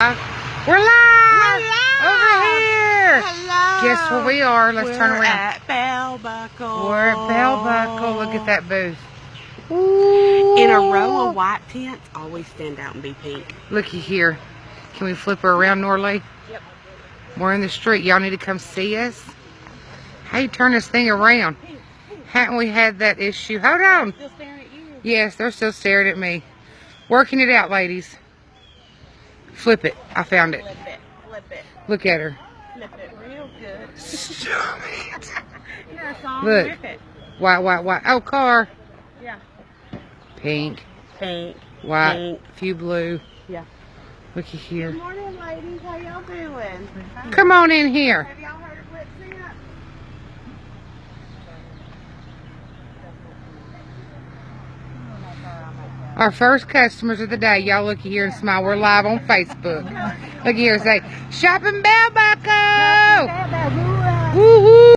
We're live! Over here! Hello! Guess where we are? Let's turn around. We're at Bell Buckle. We're at Bell Buckle. Look at that booth. Ooh. In a row of white tents, always stand out and be pink. Looky here. Can we flip her around, Norley? Yep. We're in the street. Y'all need to come see us. How you turn this thing around? Haven't we had that issue? Hold on. Still staring at you. Yes, they're still staring at me. Working it out, ladies. Flip it. I found it. Flip it. Flip it. Look at her. Flip it real good. Stop it. You're a song. Look. Rip it. White, white, white. Oh, car. Yeah. Pink. Pink. White. Pink. Few blue. Yeah. Looky here. Good morning, ladies. How y'all doing? Come on in here. Have y'all heard of Flip Sing Up? Our first customers of the day. Y'all looky here and smile. We're live on Facebook. Look here and say, Shopping Bell Buckle.